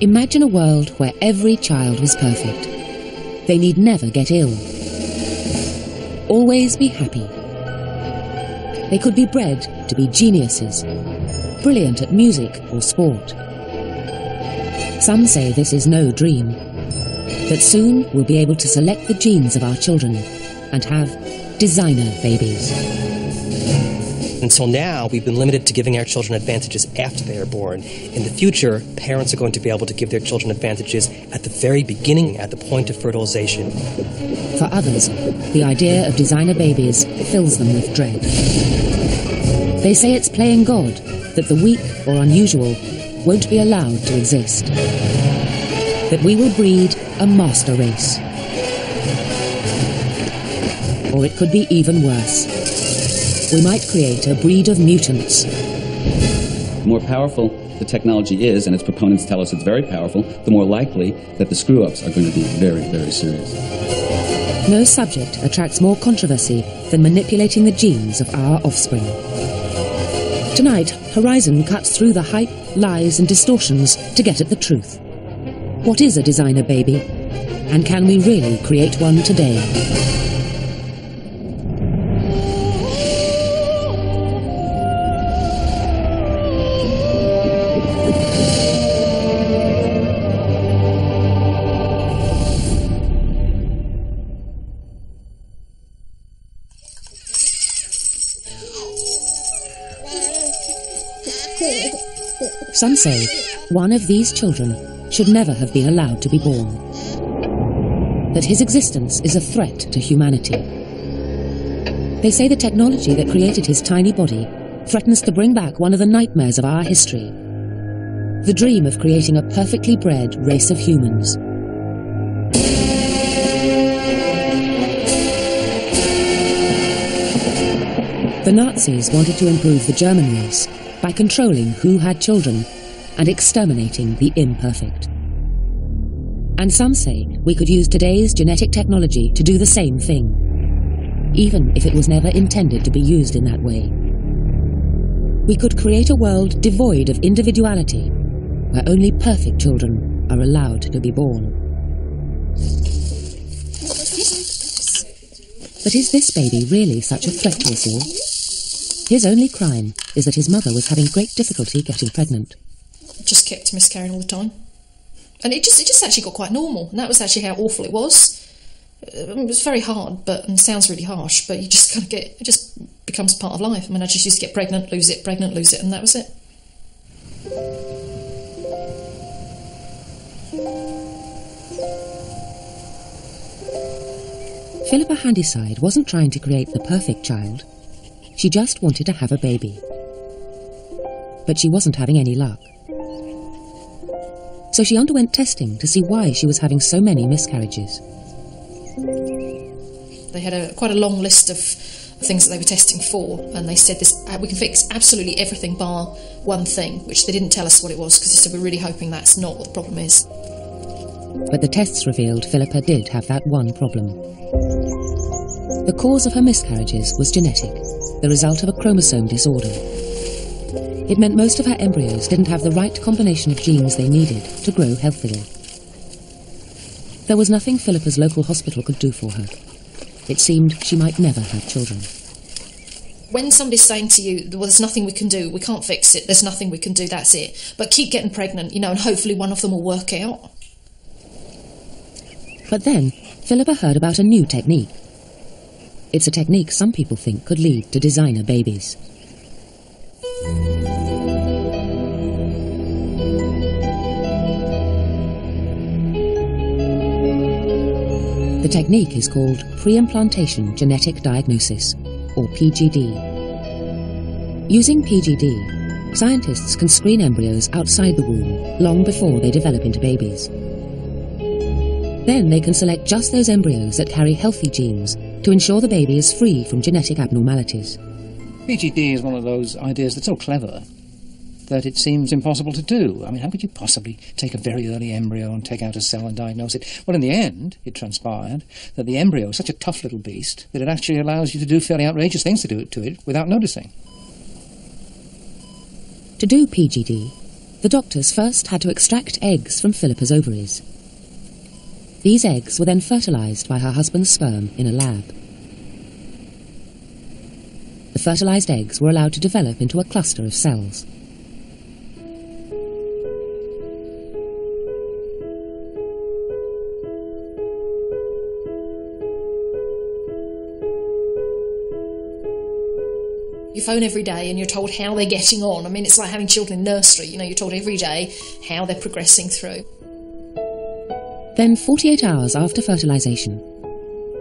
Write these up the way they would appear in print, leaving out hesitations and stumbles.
Imagine a world where every child was perfect. They need never get ill. Always be happy. They could be bred to be geniuses, brilliant at music or sport. Some say this is no dream, that soon we'll be able to select the genes of our children and have designer babies. Until now, we've been limited to giving our children advantages after they are born. In the future, parents are going to be able to give their children advantages at the very beginning, at the point of fertilization. For others, the idea of designer babies fills them with dread. They say it's playing God, that the weak or unusual won't be allowed to exist. That we will breed a master race. Or it could be even worse. We might create a breed of mutants. The more powerful the technology is, and its proponents tell us it's very powerful, the more likely that the screw-ups are going to be very, very serious. No subject attracts more controversy than manipulating the genes of our offspring. Tonight, Horizon cuts through the hype, lies and distortions to get at the truth. What is a designer baby? And can we really create one today? Some say one of these children should never have been allowed to be born. That his existence is a threat to humanity. They say the technology that created his tiny body threatens to bring back one of the nightmares of our history. The dream of creating a perfectly bred race of humans. The Nazis wanted to improve the German race by controlling who had children and exterminating the imperfect. And some say we could use today's genetic technology to do the same thing, even if it was never intended to be used in that way. We could create a world devoid of individuality, where only perfect children are allowed to be born. But is this baby really such a threat to us all? His only crime is that his mother was having great difficulty getting pregnant. It just kept miscarrying all the time. And it just actually got quite normal, and that was actually how awful it was. It was very hard, and sounds really harsh, but you just kind of it just becomes part of life. I mean, I just used to get pregnant, lose it, and that was it. Philippa Handyside wasn't trying to create the perfect child. She just wanted to have a baby. But she wasn't having any luck. So she underwent testing to see why she was having so many miscarriages. They had quite a long list of things that they were testing for, and they said we can fix absolutely everything bar one thing, which they didn't tell us what it was, because they said we're really hoping that's not what the problem is. But the tests revealed Philippa did have that one problem. The cause of her miscarriages was genetic, the result of a chromosome disorder. It meant most of her embryos didn't have the right combination of genes they needed to grow healthily. There was nothing Philippa's local hospital could do for her. It seemed she might never have children. When somebody's saying to you, well, there's nothing we can do, we can't fix it, there's nothing we can do, that's it, but keep getting pregnant, and hopefully one of them will work out. But then, Philippa heard about a new technique. It's a technique some people think could lead to designer babies. The technique is called pre-implantation genetic diagnosis, or PGD. Using PGD, scientists can screen embryos outside the womb long before they develop into babies. Then they can select just those embryos that carry healthy genes to ensure the baby is free from genetic abnormalities. PGD is one of those ideas that's so clever that it seems impossible to do. I mean, how could you possibly take a very early embryo and take out a cell and diagnose it? Well, in the end, it transpired that the embryo is such a tough little beast that it actually allows you to do fairly outrageous things to it without noticing. To do PGD, the doctors first had to extract eggs from Philippa's ovaries. These eggs were then fertilised by her husband's sperm in a lab. The fertilised eggs were allowed to develop into a cluster of cells. You phone every day and you're told how they're getting on. I mean, it's like having children in nursery. You know, you're told every day how they're progressing through. Then, 48 hours after fertilisation,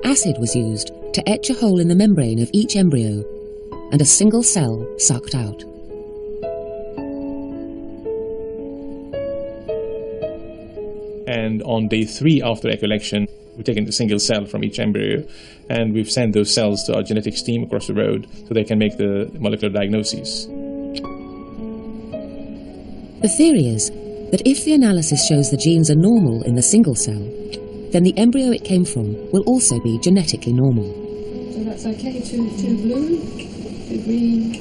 acid was used to etch a hole in the membrane of each embryo and a single cell sucked out. And on day 3 after egg collection, we've taken a single cell from each embryo and we've sent those cells to our genetics team across the road so they can make the molecular diagnoses. The theory is that if the analysis shows the genes are normal in the single cell, then the embryo it came from will also be genetically normal. So that's okay, two blue, two green,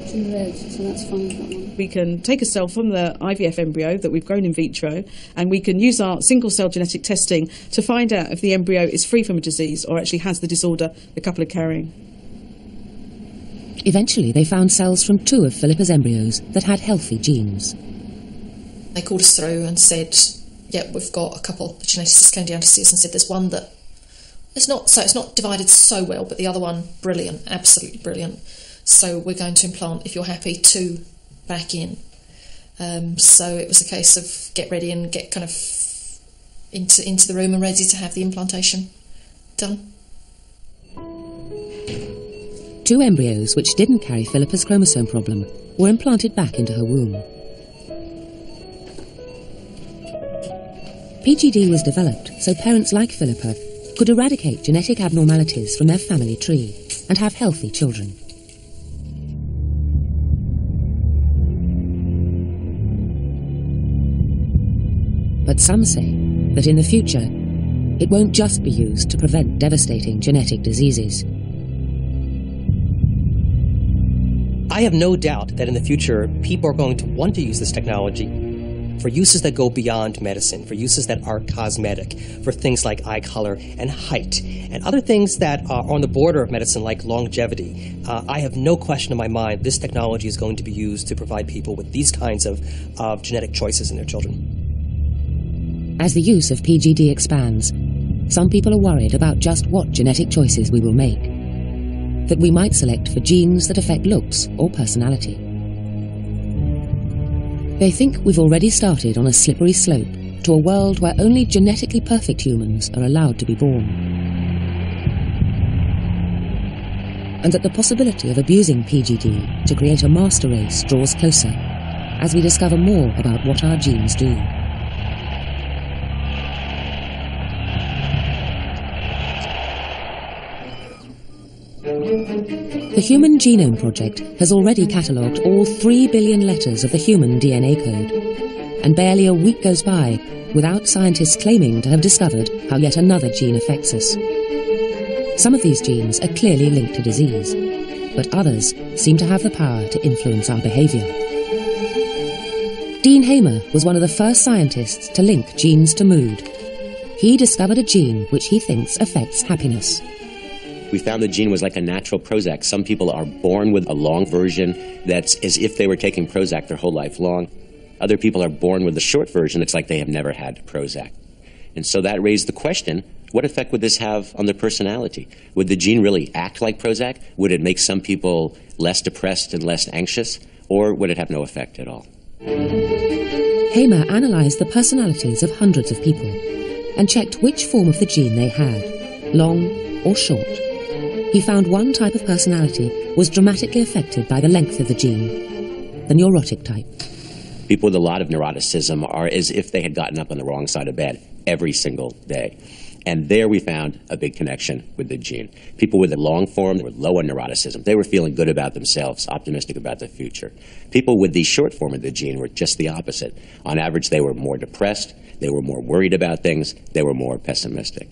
two red, so that's fine, that one. We can take a cell from the IVF embryo that we've grown in vitro, and we can use our single-cell genetic testing to find out if the embryo is free from a disease or actually has the disorder the couple are carrying. Eventually, they found cells from 2 of Philippa's embryos that had healthy genes. They called us through and said, yeah, we've got a couple. The geneticists came down to see us and said there's one that it's not divided so well, but the other one, brilliant, absolutely brilliant. So we're going to implant, if you're happy, 2 back in. So it was a case of get ready and get kind of into the room and ready to have the implantation done. 2 embryos which didn't carry Philippa's chromosome problem were implanted back into her womb. PGD was developed so parents like Philippa could eradicate genetic abnormalities from their family tree and have healthy children. But some say that in the future, it won't just be used to prevent devastating genetic diseases. I have no doubt that in the future, people are going to want to use this technology for uses that go beyond medicine, for uses that are cosmetic, for things like eye color and height, and other things that are on the border of medicine like longevity. I have no question in my mind this technology is going to be used to provide people with these kinds of genetic choices in their children. As the use of PGD expands, some people are worried about just what genetic choices we will make. That we might select for genes that affect looks or personality. They think we've already started on a slippery slope to a world where only genetically perfect humans are allowed to be born. And that the possibility of abusing PGD to create a master race draws closer as we discover more about what our genes do. The Human Genome Project has already catalogued all 3 billion letters of the human DNA code, and barely a week goes by without scientists claiming to have discovered how yet another gene affects us. Some of these genes are clearly linked to disease, but others seem to have the power to influence our behaviour. Dean Hamer was one of the first scientists to link genes to mood. He discovered a gene which he thinks affects happiness. We found the gene was like a natural Prozac. Some people are born with a long version that's as if they were taking Prozac their whole life long. Other people are born with the short version. It's like they have never had Prozac. And so that raised the question, what effect would this have on their personality? Would the gene really act like Prozac? Would it make some people less depressed and less anxious? Or would it have no effect at all? Hamer analysed the personalities of hundreds of people and checked which form of the gene they had, long or short. He found one type of personality was dramatically affected by the length of the gene, the neurotic type. People with a lot of neuroticism are as if they had gotten up on the wrong side of bed every single day. And there we found a big connection with the gene. People with a long form were low on neuroticism. They were feeling good about themselves, optimistic about the future. People with the short form of the gene were just the opposite. On average, they were more depressed, they were more worried about things, they were more pessimistic.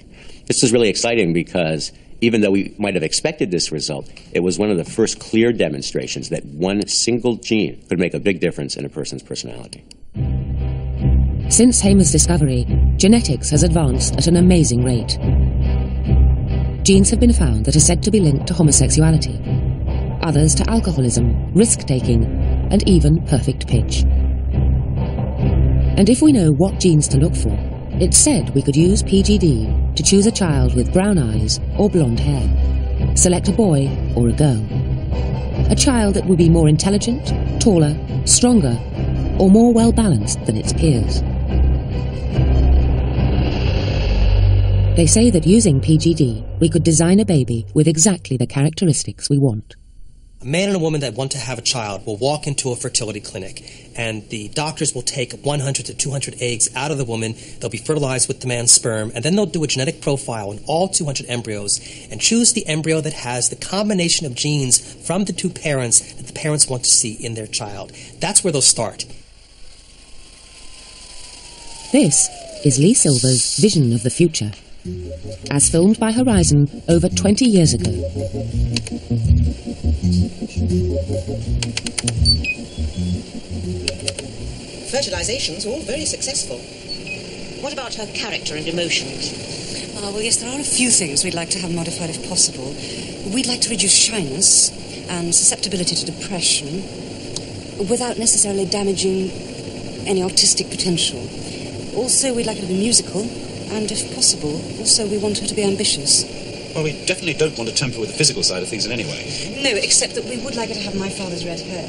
This is really exciting because Even though we might have expected this result, it was one of the first clear demonstrations that one single gene could make a big difference in a person's personality. Since Hamer's discovery, genetics has advanced at an amazing rate. Genes have been found that are said to be linked to homosexuality, others to alcoholism, risk-taking, and even perfect pitch. And if we know what genes to look for, it's said we could use PGD to choose a child with brown eyes or blonde hair, select a boy or a girl. A child that would be more intelligent, taller, stronger, or more well-balanced than its peers. They say that using PGD, we could design a baby with exactly the characteristics we want. A man and a woman that want to have a child will walk into a fertility clinic, and the doctors will take 100 to 200 eggs out of the woman. They'll be fertilized with the man's sperm, and then they'll do a genetic profile on all 200 embryos and choose the embryo that has the combination of genes from the two parents that the parents want to see in their child. That's where they'll start. This is Lee Silver's vision of the future, as filmed by Horizon over 20 years ago. Fertilization's all very successful. What about her character and emotions? Well, yes, there are a few things we'd like to have modified if possible. We'd like to reduce shyness and susceptibility to depression without necessarily damaging any artistic potential. Also, we'd like her to be musical, and if possible, also we want her to be ambitious. Well, we definitely don't want to tamper with the physical side of things in any way. No, except that we would like her to have my father's red hair.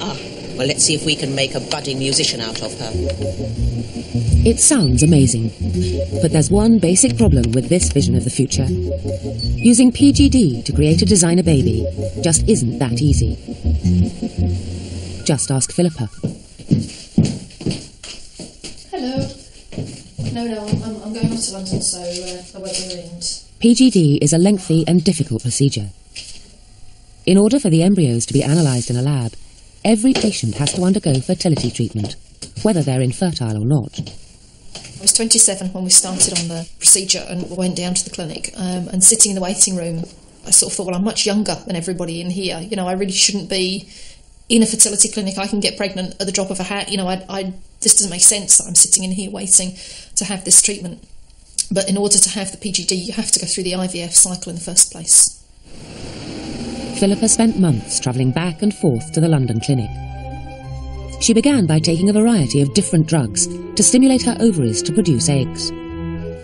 Ah, well, let's see if we can make a budding musician out of her. It sounds amazing, but there's one basic problem with this vision of the future. Using PGD to create a designer baby just isn't that easy. Just ask Philippa. Hello. No, I'm going off to London, so I won't be around. PGD is a lengthy and difficult procedure. In order for the embryos to be analysed in a lab, every patient has to undergo fertility treatment, whether they're infertile or not. I was 27 when we started on the procedure and went down to the clinic, and sitting in the waiting room, I sort of thought, well, I'm much younger than everybody in here. You know, I really shouldn't be in a fertility clinic. I can get pregnant at the drop of a hat. You know, this doesn't make sense that I'm sitting in here waiting to have this treatment. But in order to have the PGD, you have to go through the IVF cycle in the first place. Philippa spent months travelling back and forth to the London clinic. She began by taking a variety of different drugs to stimulate her ovaries to produce eggs.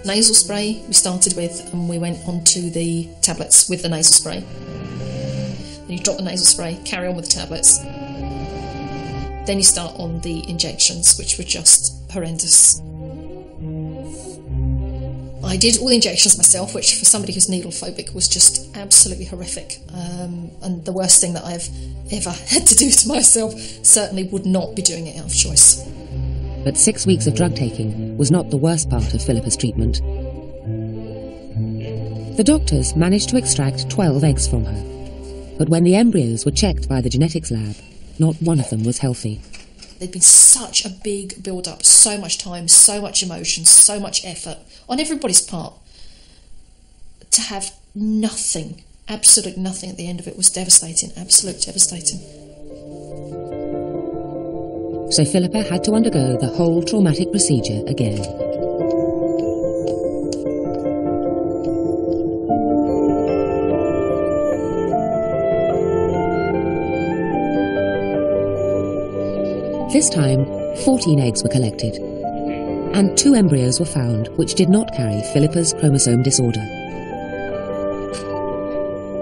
Nasal spray we started with, and we went on to the tablets with the nasal spray. Then you drop the nasal spray, carry on with the tablets. Then you start on the injections, which were just horrendous. I did all the injections myself, which for somebody who's needle phobic was just absolutely horrific. And the worst thing that I've ever had to do to myself. Certainly would not be doing it out of choice. But 6 weeks of drug taking was not the worst part of Philippa's treatment. The doctors managed to extract 12 eggs from her. But when the embryos were checked by the genetics lab, not one of them was healthy. There'd been such a big build-up, so much time, so much emotion, so much effort on everybody's part. To have nothing, absolute nothing at the end of it was devastating, absolute devastating. So Philippa had to undergo the whole traumatic procedure again. This time, 14 eggs were collected, and 2 embryos were found which did not carry Philippa's chromosome disorder.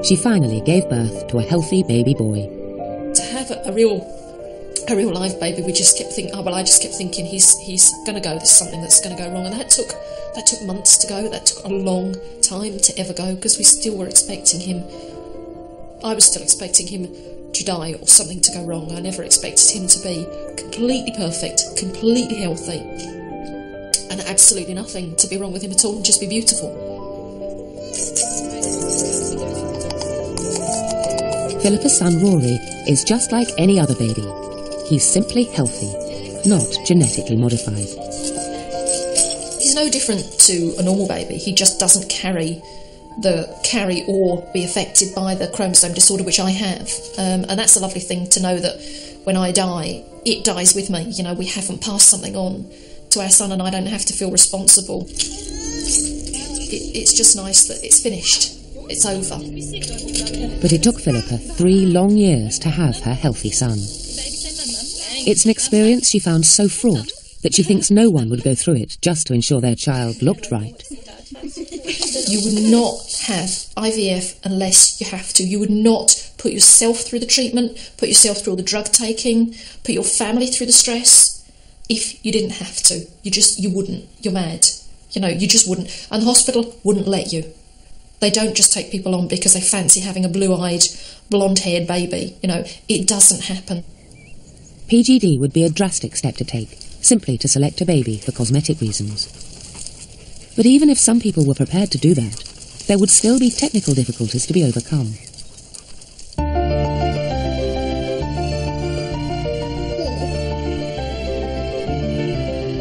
She finally gave birth to a healthy baby boy. To have a real live baby, we just kept thinking, I just kept thinking he's going to go, there's something that's going to go wrong, and that took months to go, that took a long time to ever go, because we still were expecting him. I was still expecting him to die or something to go wrong. I never expected him to be completely perfect, completely healthy, and absolutely nothing to be wrong with him at all, and just be beautiful. Philippa's son Rory is just like any other baby. He's simply healthy, not genetically modified. He's no different to a normal baby. He just doesn't carry carry or be affected by the chromosome disorder, which I have. And that's a lovely thing to know, that when I die, it dies with me. You know, we haven't passed something on to our son, and I don't have to feel responsible. It's just nice that it's finished. It's over. But it took Philippa 3 long years to have her healthy son. It's an experience she found so fraught that she thinks no one would go through it just to ensure their child looked right. You would not have IVF unless you have to. You would not put yourself through the treatment, put yourself through all the drug taking, put your family through the stress if you didn't have to. You wouldn't. You're mad. You know, you just wouldn't. And the hospital wouldn't let you. They don't just take people on because they fancy having a blue-eyed, blonde-haired baby. You know, it doesn't happen. PGD would be a drastic step to take, simply to select a baby for cosmetic reasons. But even if some people were prepared to do that, there would still be technical difficulties to be overcome.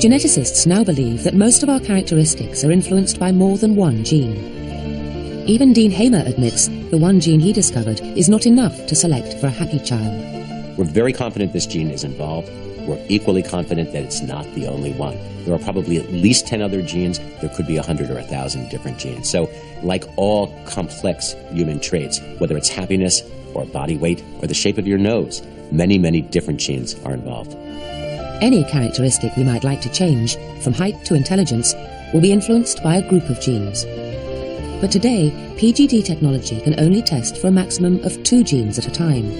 Geneticists now believe that most of our characteristics are influenced by more than one gene. Even Dean Hamer admits the one gene he discovered is not enough to select for a happy child. We're very confident this gene is involved. We're equally confident that it's not the only one. There are probably at least 10 other genes. There could be 100 or 1,000 different genes. So, like all complex human traits, whether it's happiness or body weight or the shape of your nose, many, many different genes are involved. Any characteristic we might like to change, from height to intelligence, will be influenced by a group of genes. But today, PGD technology can only test for a maximum of 2 genes at a time.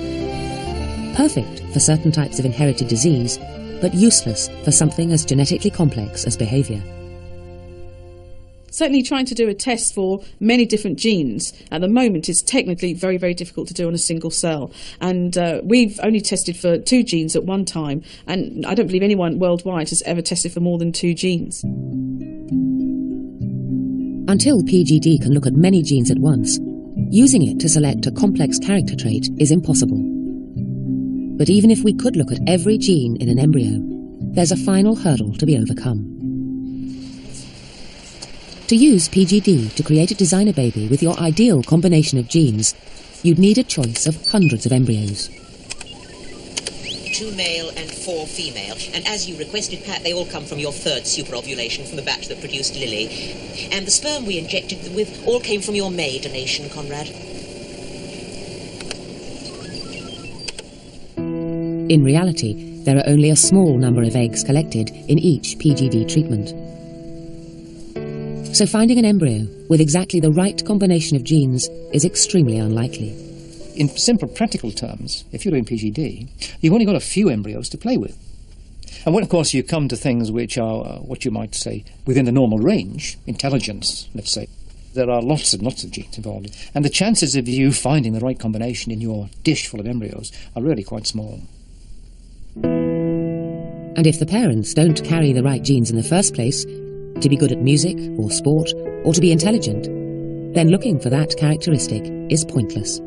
Perfect for certain types of inherited disease, but useless for something as genetically complex as behaviour. Certainly trying to do a test for many different genes at the moment is technically very, very difficult to do on a single cell. And we've only tested for 2 genes at one time, and I don't believe anyone worldwide has ever tested for more than 2 genes. Until PGD can look at many genes at once, using it to select a complex character trait is impossible. But even if we could look at every gene in an embryo, there's a final hurdle to be overcome. To use PGD to create a designer baby with your ideal combination of genes, you'd need a choice of hundreds of embryos. 2 male and 4 female, and as you requested, Pat, they all come from your 3rd superovulation from the batch that produced Lily. And the sperm we injected them with all came from your May donation, Conrad. In reality, there are only a small number of eggs collected in each PGD treatment. So finding an embryo with exactly the right combination of genes is extremely unlikely. In simple practical terms, if you're doing PGD, you've only got a few embryos to play with. And when, of course, you come to things which are, what you might say, within the normal range, intelligence, let's say, there are lots and lots of genes involved. And the chances of you finding the right combination in your dish full of embryos are really quite small. And if the parents don't carry the right genes in the first place, to be good at music or sport, or to be intelligent, then looking for that characteristic is pointless.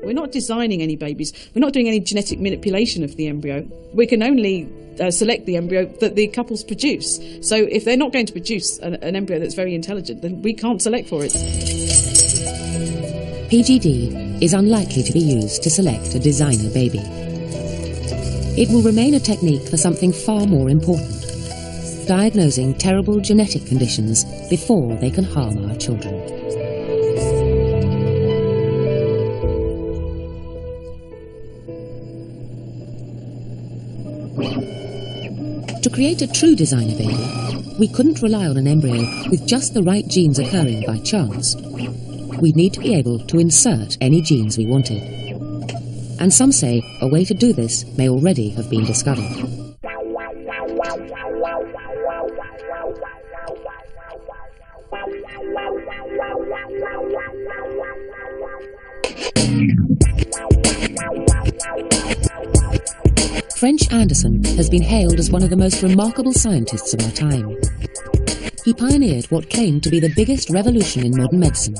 We're not designing any babies. We're not doing any genetic manipulation of the embryo. We can only select the embryo that the couples produce. So if they're not going to produce an embryo that's very intelligent, then we can't select for it. PGD is unlikely to be used to select a designer baby. It will remain a technique for something far more important: diagnosing terrible genetic conditions before they can harm our children. To create a true designer baby, we couldn't rely on an embryo with just the right genes occurring by chance. We'd need to be able to insert any genes we wanted. And some say a way to do this may already have been discovered. French Anderson has been hailed as one of the most remarkable scientists of our time. He pioneered what claimed to be the biggest revolution in modern medicine,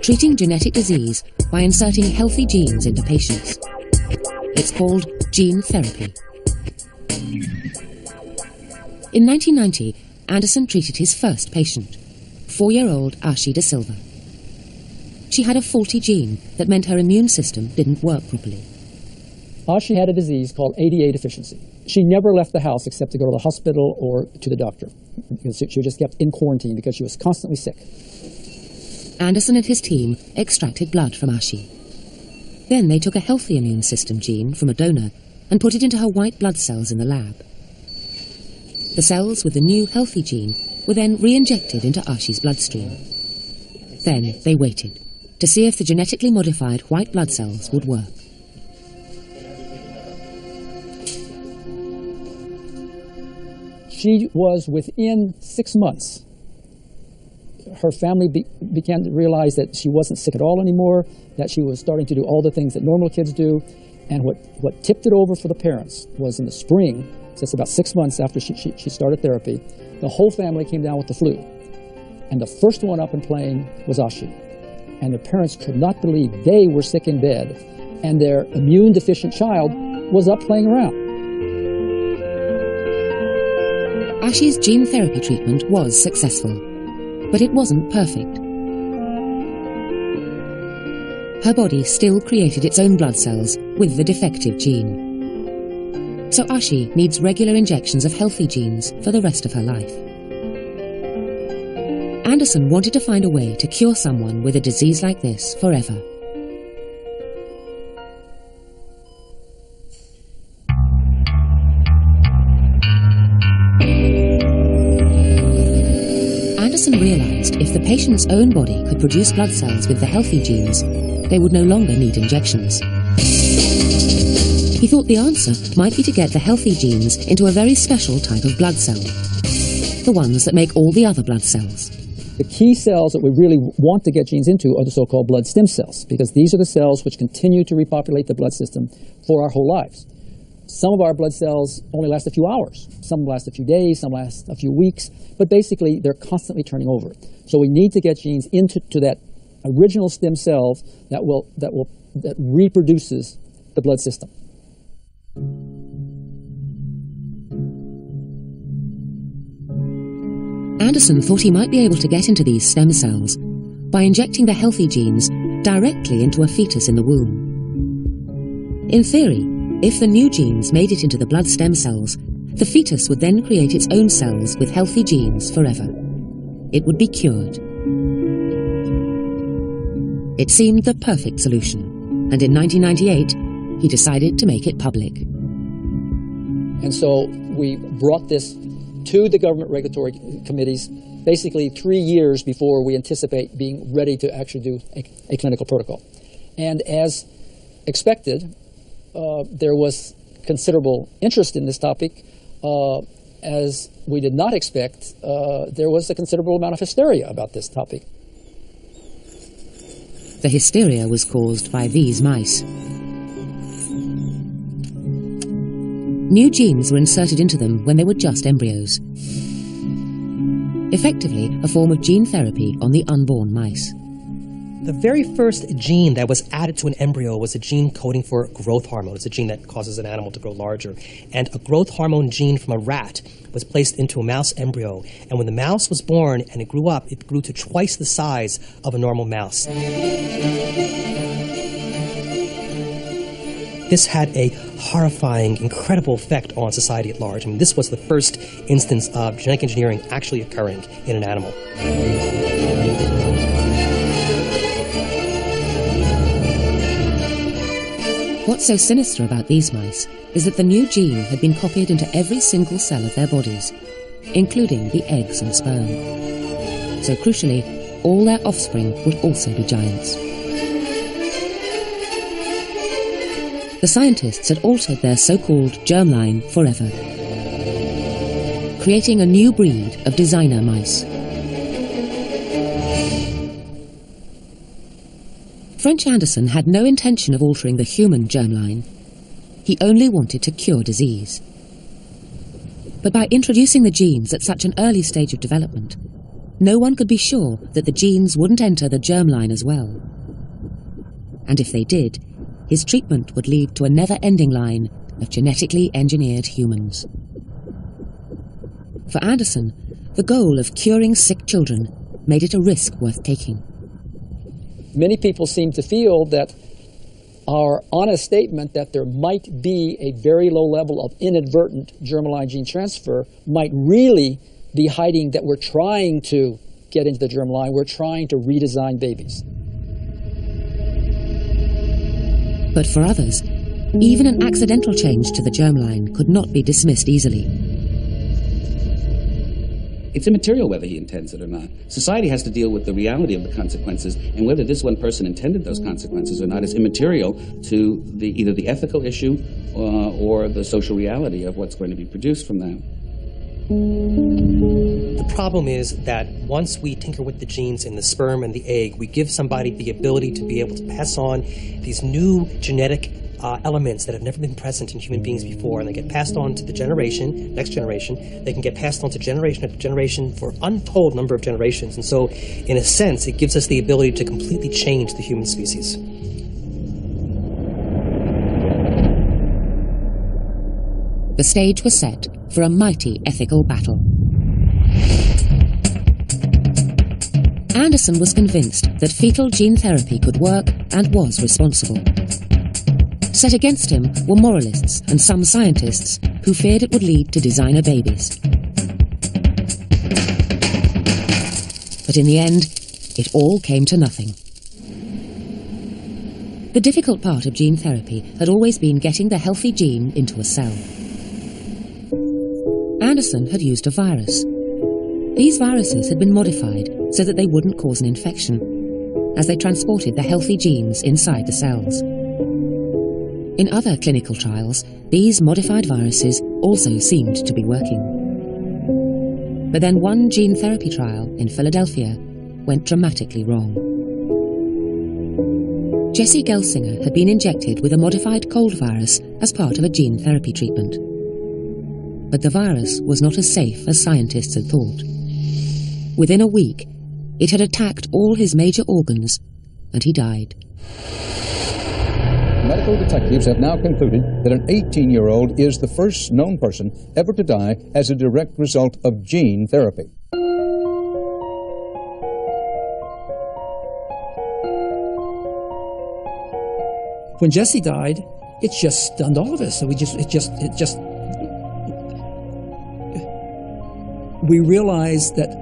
treating genetic disease by inserting healthy genes into patients. It's called gene therapy. In 1990, Anderson treated his first patient, 4-year-old Ashi da Silva. she had a faulty gene that meant her immune system didn't work properly. Ashi had a disease called ADA deficiency. She never left the house except to go to the hospital or to the doctor. She was just kept in quarantine because she was constantly sick. Anderson and his team extracted blood from Ashi. Then they took a healthy immune system gene from a donor and put it into her white blood cells in the lab. The cells with the new healthy gene were then re-injected into Ashi's bloodstream. Then they waited to see if the genetically modified white blood cells would work. She was within 6 months. Her family began to realize that she wasn't sick at all anymore, that she was starting to do all the things that normal kids do. And what tipped it over for the parents was in the spring, just about 6 months after she started therapy, the whole family came down with the flu. And the first one up and playing was Ashi. And the parents could not believe they were sick in bed, and their immune-deficient child was up playing around. Ashi's gene therapy treatment was successful, but it wasn't perfect. Her body still created its own blood cells with the defective gene. So Ashi needs regular injections of healthy genes for the rest of her life. Anderson wanted to find a way to cure someone with a disease like this forever. Anderson realized if the patient's own body could produce blood cells with the healthy genes, they would no longer need injections. He thought the answer might be to get the healthy genes into a very special type of blood cell, the ones that make all the other blood cells. The key cells that we really want to get genes into are the so-called blood stem cells, because these are the cells which continue to repopulate the blood system for our whole lives. Some of our blood cells only last a few hours. Some last a few days, some last a few weeks, but basically they're constantly turning over. So we need to get genes into that original stem cells that reproduces the blood system. Anderson thought he might be able to get into these stem cells by injecting the healthy genes directly into a fetus in the womb. In theory, if the new genes made it into the blood stem cells, the fetus would then create its own cells with healthy genes forever. It would be cured. It seemed the perfect solution, and in 1998, he decided to make it public. And so we brought this to the government regulatory committees basically 3 years before we anticipate being ready to actually do a clinical protocol. And as expected, there was considerable interest in this topic. As we did not expect, there was a considerable amount of hysteria about this topic. The hysteria was caused by these mice. New genes were inserted into them when they were just embryos. Effectively, a form of gene therapy on the unborn mice. The very first gene that was added to an embryo was a gene coding for growth hormone. It's a gene that causes an animal to grow larger. And a growth hormone gene from a rat was placed into a mouse embryo. And when the mouse was born and it grew up, it grew to twice the size of a normal mouse. This had a horrifying, incredible effect on society at large. I mean, this was the first instance of genetic engineering actually occurring in an animal. What's so sinister about these mice is that the new gene had been copied into every single cell of their bodies, including the eggs and sperm. So crucially, all their offspring would also be giants. The scientists had altered their so-called germline forever, creating a new breed of designer mice. French Anderson had no intention of altering the human germline. He only wanted to cure disease. But by introducing the genes at such an early stage of development, no one could be sure that the genes wouldn't enter the germline as well. And if they did, his treatment would lead to a never-ending line of genetically engineered humans. For Anderson, the goal of curing sick children made it a risk worth taking. many people seem to feel that our honest statement that there might be a very low level of inadvertent germline gene transfer might really be hiding that we're trying to get into the germline, we're trying to redesign babies. But for others, even an accidental change to the germline could not be dismissed easily. It's immaterial whether he intends it or not. Society has to deal with the reality of the consequences, and whether this one person intended those consequences or not is immaterial to either the ethical issue or the social reality of what's going to be produced from that. The problem is that once we tinker with the genes in the sperm and the egg, we give somebody the ability to be able to pass on these new genetic elements that have never been present in human beings before, and they get passed on to the next generation. They can get passed on to generation after generation for untold number of generations. And so, in a sense, it gives us the ability to completely change the human species. The stage was set for a mighty ethical battle. Anderson was convinced that fetal gene therapy could work and was responsible. Set against him were moralists and some scientists who feared it would lead to designer babies. But in the end, it all came to nothing. The difficult part of gene therapy had always been getting the healthy gene into a cell. Anderson had used a virus. These viruses had been modified so that they wouldn't cause an infection, as they transported the healthy genes inside the cells. In other clinical trials, these modified viruses also seemed to be working. But then one gene therapy trial in Philadelphia went dramatically wrong. Jessie Gelsinger had been injected with a modified cold virus as part of a gene therapy treatment. But the virus was not as safe as scientists had thought. Within a week, it had attacked all his major organs, and he died. Medical detectives have now concluded that an 18-year-old is the first known person ever to die as a direct result of gene therapy. When Jessie died, it just stunned all of us. So we realized that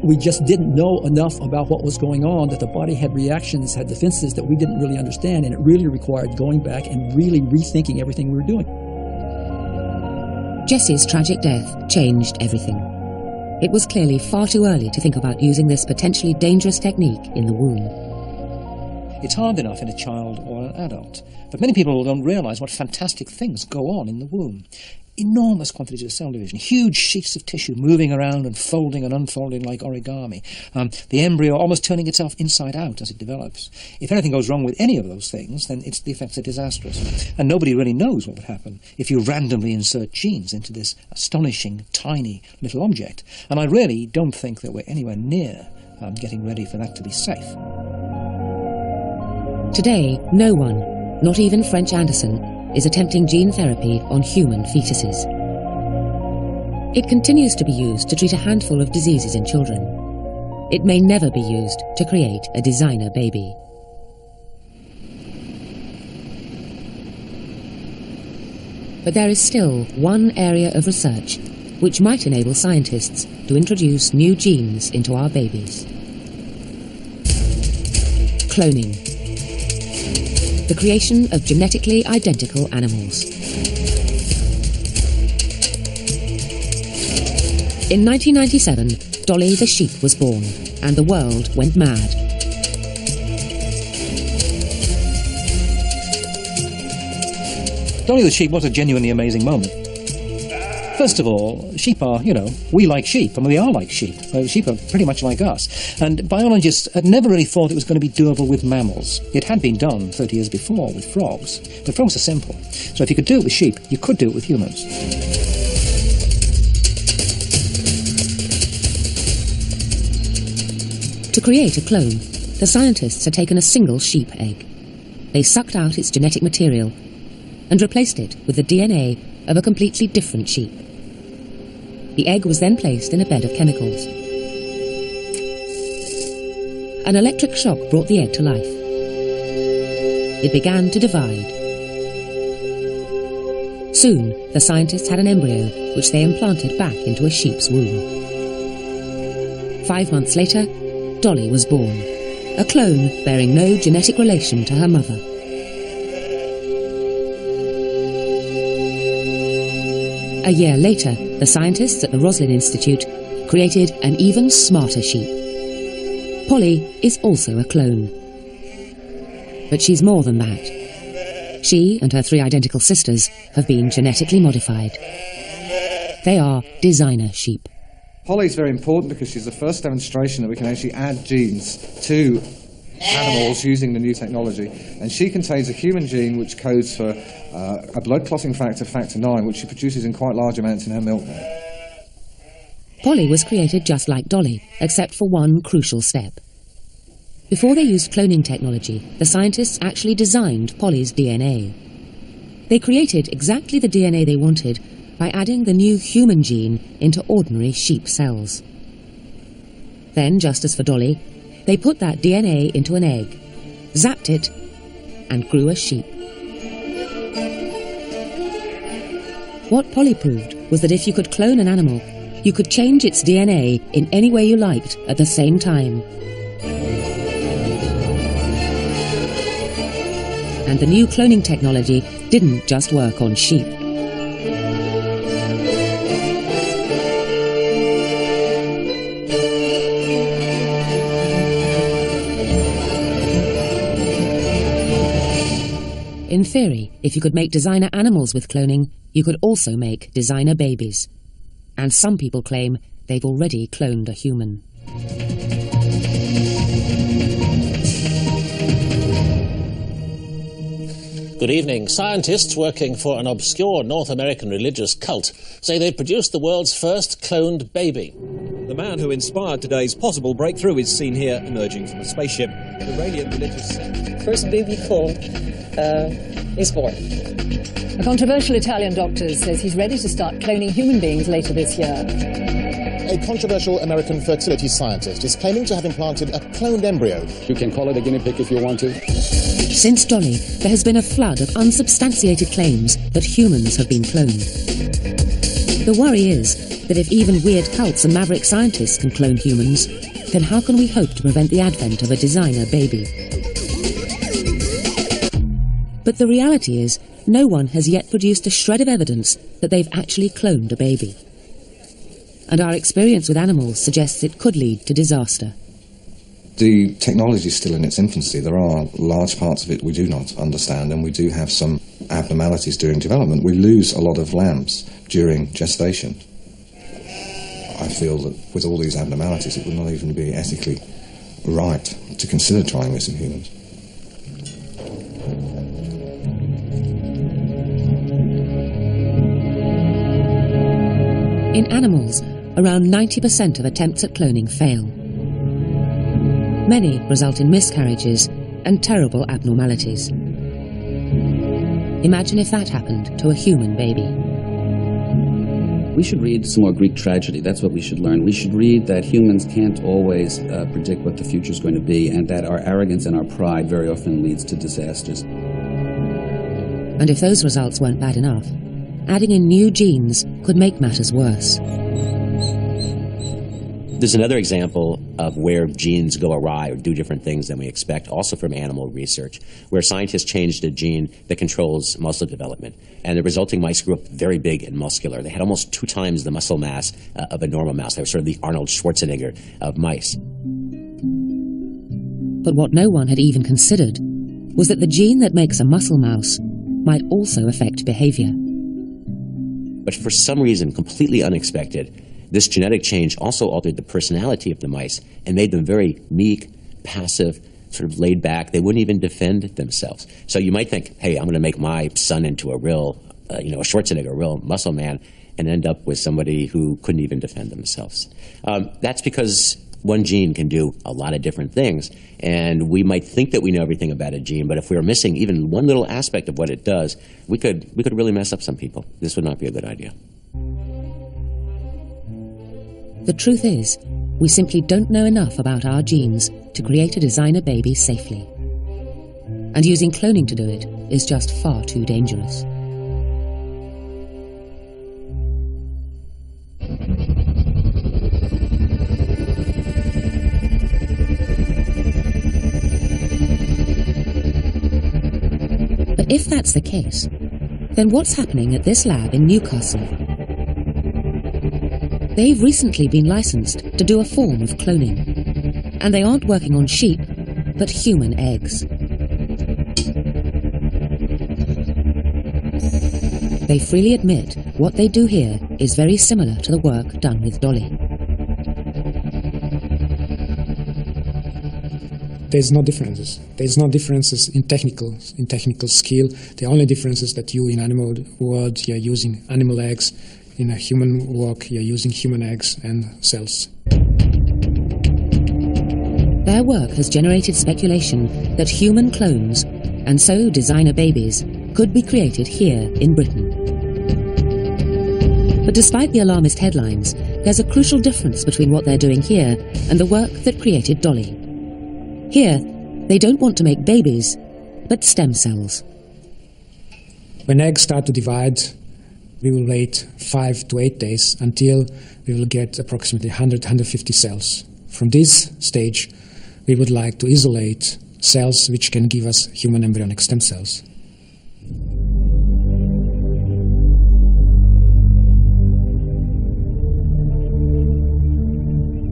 we just didn't know enough about what was going on, that the body had reactions, had defenses that we didn't really understand, and it really required going back and really rethinking everything we were doing. Jessie's tragic death changed everything. It was clearly far too early to think about using this potentially dangerous technique in the womb. It's hard enough in a child or an adult, but many people don't realise what fantastic things go on in the womb. Enormous quantities of cell division, huge sheets of tissue moving around and folding and unfolding like origami. The embryo almost turning itself inside out as it develops. If anything goes wrong with any of those things, then the effects are disastrous. And nobody really knows what would happen if you randomly insert genes into this astonishing, tiny little object. And I really don't think that we're anywhere near getting ready for that to be safe. Today, no one, not even French Anderson, is attempting gene therapy on human fetuses. It continues to be used to treat a handful of diseases in children. It may never be used to create a designer baby. But there is still one area of research which might enable scientists to introduce new genes into our babies. Cloning. The creation of genetically identical animals. In 1997, Dolly the sheep was born, and the world went mad. Dolly the sheep was a genuinely amazing moment. First of all, sheep are, we like sheep, and we are like sheep. Sheep are pretty much like us. And biologists had never really thought it was going to be doable with mammals. It had been done 30 years before with frogs. But frogs are simple. So if you could do it with sheep, you could do it with humans. To create a clone, the scientists had taken a single sheep egg. They sucked out its genetic material and replaced it with the DNA of a completely different sheep. The egg was then placed in a bed of chemicals. an electric shock brought the egg to life. It began to divide. Soon, the scientists had an embryo which they implanted back into a sheep's womb. 5 months later, Dolly was born, a clone bearing no genetic relation to her mother. A year later, the scientists at the Roslin Institute created an even smarter sheep. Polly is also a clone. But she's more than that. She and her 3 identical sisters have been genetically modified. They are designer sheep. Polly's very important because she's the first demonstration that we can actually add genes to animals using the new technology. And she contains a human gene which codes for a blood clotting factor, factor 9, which she produces in quite large amounts in her milk. Polly was created just like Dolly, except for one crucial step. Before they used cloning technology, the scientists actually designed Polly's DNA. They created exactly the DNA they wanted by adding the new human gene into ordinary sheep cells. Then, just as for Dolly, they put that DNA into an egg, zapped it, and grew a sheep. What Polly proved was that if you could clone an animal, you could change its DNA in any way you liked at the same time. And the new cloning technology didn't just work on sheep. In theory, if you could make designer animals with cloning, you could also make designer babies. And some people claim they've already cloned a human. Good evening. Scientists working for an obscure North American religious cult say they've produced the world's first cloned baby. The man who inspired today's possible breakthrough is seen here emerging from a spaceship. The Iranian religious sect. First baby cloned is born. A controversial Italian doctor says he's ready to start cloning human beings later this year. A controversial American fertility scientist is claiming to have implanted a cloned embryo. You can call it a guinea pig if you want to. Since Dolly, there has been a flood of unsubstantiated claims that humans have been cloned. The worry is that if even weird cults and maverick scientists can clone humans, then how can we hope to prevent the advent of a designer baby? But the reality is, no one has yet produced a shred of evidence that they've actually cloned a baby. And our experience with animals suggests it could lead to disaster. The technology is still in its infancy. There are large parts of it we do not understand, and we do have some abnormalities during development. We lose a lot of lambs during gestation. I feel that with all these abnormalities, it would not even be ethically right to consider trying this in humans. In animals, around 90% of attempts at cloning fail. Many result in miscarriages and terrible abnormalities. Imagine if that happened to a human baby. We should read some more Greek tragedy. That's what we should learn. We should read that humans can't always predict what the future is going to be, and that our arrogance and our pride very often leads to disasters. And if those results weren't bad enough, adding in new genes could make matters worse. There's another example of where genes go awry or do different things than we expect, also from animal research, where scientists changed a gene that controls muscle development. And the resulting mice grew up very big and muscular. They had almost 2 times the muscle mass of a normal mouse. They were sort of the Arnold Schwarzenegger of mice. But what no one had even considered was that the gene that makes a muscle mouse might also affect behavior. But for some reason, completely unexpected, this genetic change also altered the personality of the mice and made them very meek, passive, sort of laid back. They wouldn't even defend themselves. So you might think, hey, I'm going to make my son into a real, a Schwarzenegger, a real muscle man, and end up with somebody who couldn't even defend themselves. That's because one gene can do a lot of different things, and we might think that we know everything about a gene, but if we are missing even one little aspect of what it does, we could really mess up some people. This would not be a good idea. The truth is, we simply don't know enough about our genes to create a designer baby safely. And using cloning to do it is just far too dangerous. But if that's the case, then what's happening at this lab in Newcastle? They've recently been licensed to do a form of cloning, and they aren't working on sheep, but human eggs. They freely admit what they do here is very similar to the work done with Dolly. There's no differences. There's no differences in technical skill. The only difference is that you in animal world, you're using animal eggs. In a human work, you're using human eggs and cells. Their work has generated speculation that human clones, and so designer babies, could be created here in Britain. But despite the alarmist headlines, there's a crucial difference between what they're doing here and the work that created Dolly. Here, they don't want to make babies, but stem cells. When eggs start to divide, we will wait 5 to 8 days until we will get approximately 100-150 cells. From this stage, we would like to isolate cells which can give us human embryonic stem cells.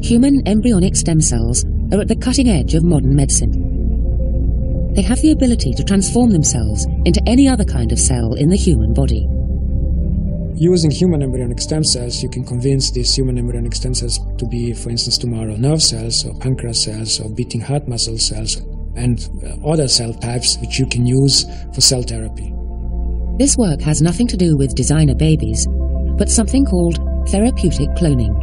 Human embryonic stem cells are at the cutting edge of modern medicine. They have the ability to transform themselves into any other kind of cell in the human body. Using human embryonic stem cells, you can convince these human embryonic stem cells to be, for instance, tomorrow nerve cells or pancreas cells or beating heart muscle cells and other cell types which you can use for cell therapy. This work has nothing to do with designer babies, but something called therapeutic cloning.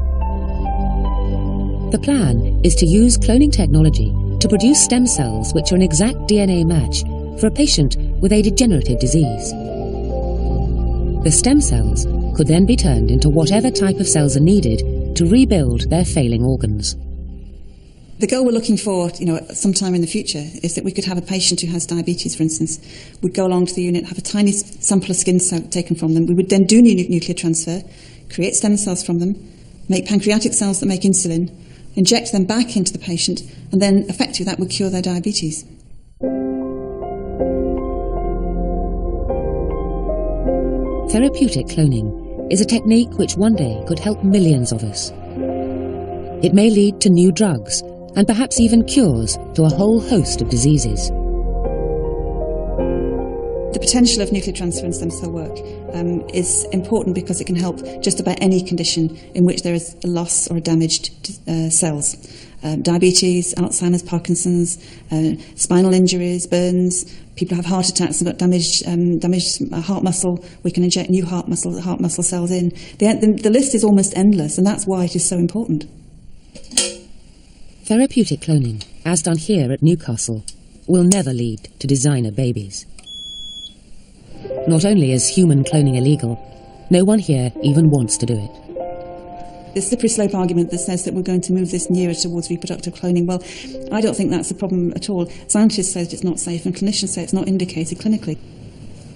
The plan is to use cloning technology to produce stem cells which are an exact DNA match for a patient with a degenerative disease. The stem cells could then be turned into whatever type of cells are needed to rebuild their failing organs. The goal we're looking for, sometime in the future, is that we could have a patient who has diabetes, for instance, would go along to the unit, have a tiny sample of skin taken from them. We would then do nuclear transfer, create stem cells from them, make pancreatic cells that make insulin, inject them back into the patient, and then effectively that would cure their diabetes. Therapeutic cloning is a technique which one day could help millions of us. It may lead to new drugs and perhaps even cures to a whole host of diseases. The potential of nuclear transfer and stem cell work is important because it can help just about any condition in which there is a loss or a damaged cells. Diabetes, Alzheimer's, Parkinson's, spinal injuries, burns, people who have heart attacks and got damaged heart muscle, we can inject new heart muscle cells in. The list is almost endless, and that's why it is so important. Therapeutic cloning, as done here at Newcastle, will never lead to designer babies. Not only is human cloning illegal, no one here even wants to do it. The slippery slope argument that says that we're going to move this nearer towards reproductive cloning, well, I don't think that's a problem at all. Scientists say that it's not safe and clinicians say it's not indicated clinically.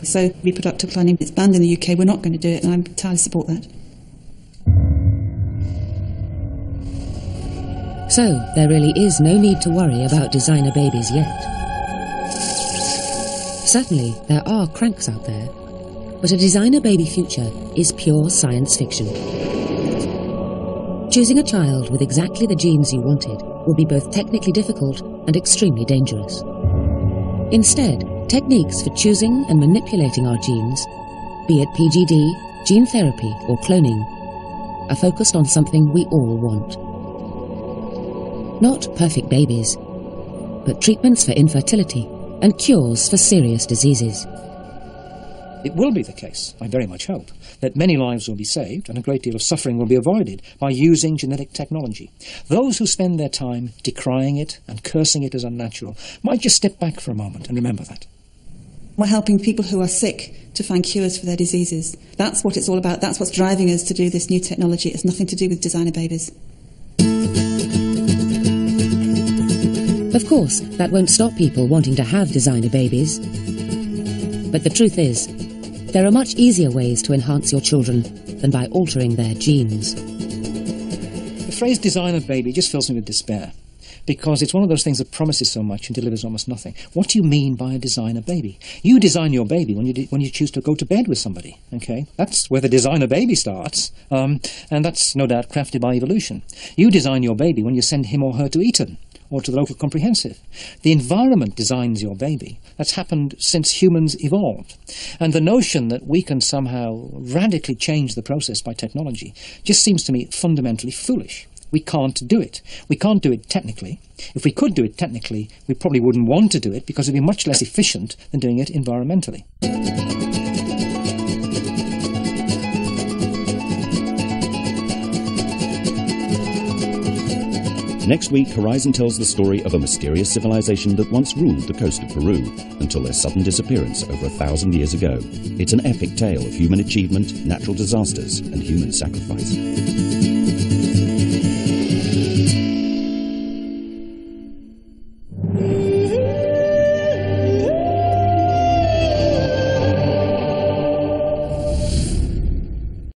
So reproductive cloning is banned in the UK, we're not going to do it, and I entirely support that. So there really is no need to worry about designer babies yet. Certainly there are cranks out there, but a designer baby future is pure science fiction. Choosing a child with exactly the genes you wanted will be both technically difficult and extremely dangerous. Instead, techniques for choosing and manipulating our genes, be it PGD, gene therapy or cloning, are focused on something we all want. Not perfect babies, but treatments for infertility and cures for serious diseases. It will be the case, I very much hope, that many lives will be saved and a great deal of suffering will be avoided by using genetic technology. Those who spend their time decrying it and cursing it as unnatural might just step back for a moment and remember that. We're helping people who are sick to find cures for their diseases. That's what it's all about. That's what's driving us to do this new technology. It's nothing to do with designer babies. Of course, that won't stop people wanting to have designer babies. But the truth is, there are much easier ways to enhance your children than by altering their genes. The phrase designer baby just fills me with despair, because it's one of those things that promises so much and delivers almost nothing. What do you mean by a designer baby? You design your baby when you choose to go to bed with somebody, okay? That's where the designer baby starts, and that's no doubt crafted by evolution. You design your baby when you send him or her to Eton, or to the local comprehensive. The environment designs your baby. That's happened since humans evolved. And the notion that we can somehow radically change the process by technology just seems to me fundamentally foolish. We can't do it. We can't do it technically. If we could do it technically, we probably wouldn't want to do it because it would be much less efficient than doing it environmentally. Next week, Horizon tells the story of a mysterious civilization that once ruled the coast of Peru until their sudden disappearance over 1,000 years ago. It's an epic tale of human achievement, natural disasters, and human sacrifice.